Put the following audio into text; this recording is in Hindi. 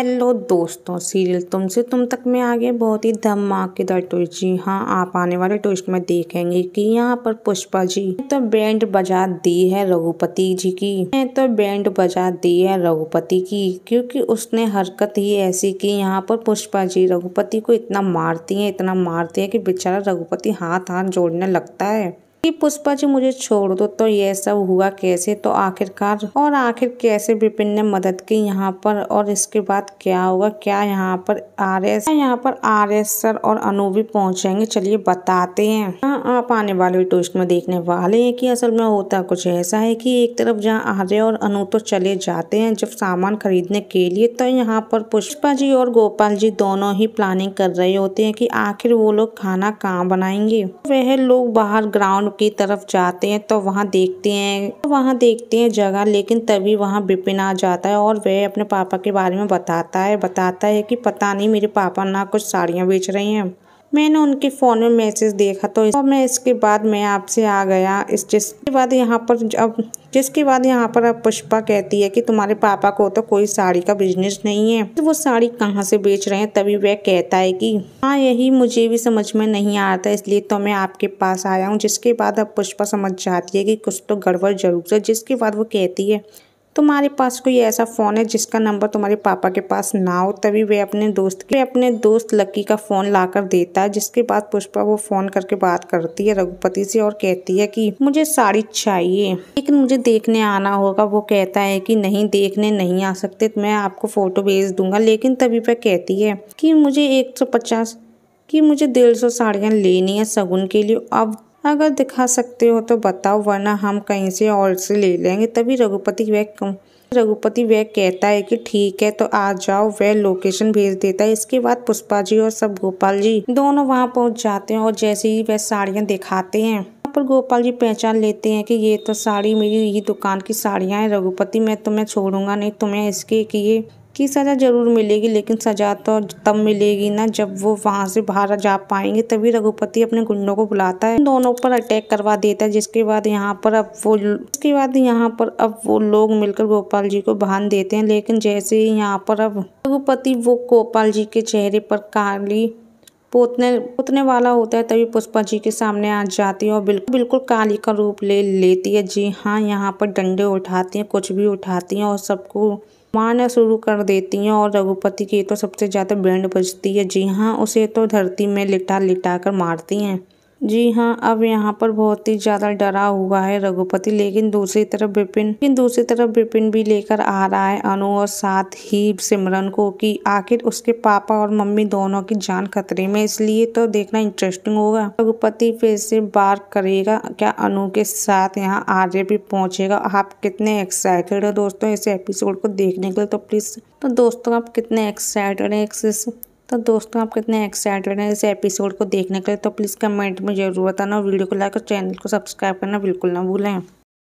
हेलो दोस्तों, सीरियल तुमसे तुम तक में आ गए बहुत ही धमाकेदार ट्विस्ट। जी हाँ, आप आने वाले ट्विस्ट में देखेंगे कि यहाँ पर पुष्पा जी तो बैंड बजा दी है रघुपति जी की, तो बैंड बजा दी है रघुपति की, क्योंकि उसने हरकत ही ऐसी की। यहाँ पर पुष्पा जी रघुपति को इतना मारती है, इतना मारती है कि बेचारा रघुपति हाथ हाथ जोड़ने लगता है कि पुष्पा जी मुझे छोड़ दो। तो ये सब हुआ कैसे, तो आखिर कैसे विपिन ने मदद की यहाँ पर, और इसके बाद क्या होगा, क्या यहाँ पर आर.एस. सर और अनु भी पहुंचेंगे, चलिए बताते हैं। हाँ, आप आने वाले ट्विस्ट में देखने वाले हैं कि असल में होता कुछ ऐसा है कि एक तरफ जहाँ आर्य और अनु तो चले जाते हैं जब सामान खरीदने के लिए, तो यहाँ पर पुष्पा जी और गोपाल जी दोनों ही प्लानिंग कर रहे होते हैं कि आखिर वो लोग खाना कहाँ बनाएंगे। वह लोग बाहर ग्राउंड की तरफ जाते हैं तो वहाँ देखते हैं जगह, लेकिन तभी वहाँ विपिन आ जाता है और वह अपने पापा के बारे में बताता है कि पता नहीं मेरे पापा ना कुछ साड़ियाँ बेच रही हैं, मैंने उनके फोन में मैसेज देखा तो मैं इसके बाद मैं आपसे आ गया। जिसके बाद यहाँ पर अब पुष्पा कहती है कि तुम्हारे पापा को तो कोई साड़ी का बिजनेस नहीं है, तो वो साड़ी कहाँ से बेच रहे हैं। तभी वह कहता है कि हाँ, यही मुझे भी समझ में नहीं आता, इसलिए तो मैं आपके पास आया हूँ। जिसके बाद अब पुष्पा समझ जाती है कि कुछ तो गड़बड़ जरूर है। जिसके बाद वो कहती है तुम्हारे पास कोई ऐसा फ़ोन है जिसका नंबर तुम्हारे पापा के पास ना हो। तभी वे अपने दोस्त लकी का फ़ोन लाकर देता है। जिसके बाद पुष्पा वो फ़ोन करके बात करती है रघुपति से और कहती है कि मुझे साड़ी चाहिए, लेकिन मुझे देखने आना होगा। वो कहता है कि नहीं, देखने नहीं आ सकते, मैं आपको फ़ोटो भेज दूंगा। लेकिन तभी वह कहती है कि मुझे 150 साड़ियाँ लेनी है शगुन के लिए, अब अगर दिखा सकते हो तो बताओ, वरना हम कहीं से और से ले लेंगे। तभी रघुपति वह कहता है कि ठीक है, तो आ जाओ। वह लोकेशन भेज देता है। इसके बाद पुष्पा जी और सब गोपाल जी दोनों वहां पहुंच जाते हैं और जैसे ही वह साड़ियां दिखाते हैं, यहाँ पर गोपाल जी पहचान लेते हैं कि ये तो साड़ी मेरी ही दुकान की साड़ियां हैं। रघुपति, मैं तुम्हें छोड़ूंगा नहीं, तुम्हें इसके किए की सजा जरूर मिलेगी, लेकिन सजा तो तब मिलेगी ना जब वो वहां से बाहर जा पाएंगे। तभी रघुपति अपने गुंडों को बुलाता है, दोनों पर अटैक करवा देता है। जिसके बाद यहाँ पर अब वो लोग मिलकर गोपाल जी को बांध देते हैं। लेकिन जैसे ही यहाँ पर अब रघुपति वो गोपाल जी के चेहरे पर काली पोतने वाला होता है, तभी पुष्पा जी के सामने आ जाती है और बिल्कुल काली का रूप ले लेती है। जी हाँ, यहाँ पर डंडे उठाती हैं, कुछ भी उठाती हैं और सबको मारना शुरू कर देती हैं। और रघुपति की तो सबसे ज्यादा बैंड बजती है। जी हाँ, उसे तो धरती में लिटा कर मारती हैं। जी हाँ, अब यहाँ पर बहुत ही ज्यादा डरा हुआ है रघुपति। लेकिन दूसरी तरफ विपिन भी लेकर आ रहा है अनु और साथ ही सिमरन को, कि आखिर उसके पापा और मम्मी दोनों की जान खतरे में, इसलिए तो देखना इंटरेस्टिंग होगा। रघुपति फिर से बार करेगा क्या अनु के साथ यहाँ आर्य भी पहुंचेगा। आप कितने एक्साइटेड हो दोस्तों इस एपिसोड को देखने के लिए? तो दोस्तों आप कितने एक्साइटेड हैं इस एपिसोड को देखने के लिए? तो प्लीज़ कमेंट में जरूर बताना और वीडियो को लाइक और चैनल को सब्सक्राइब करना बिल्कुल ना भूलें।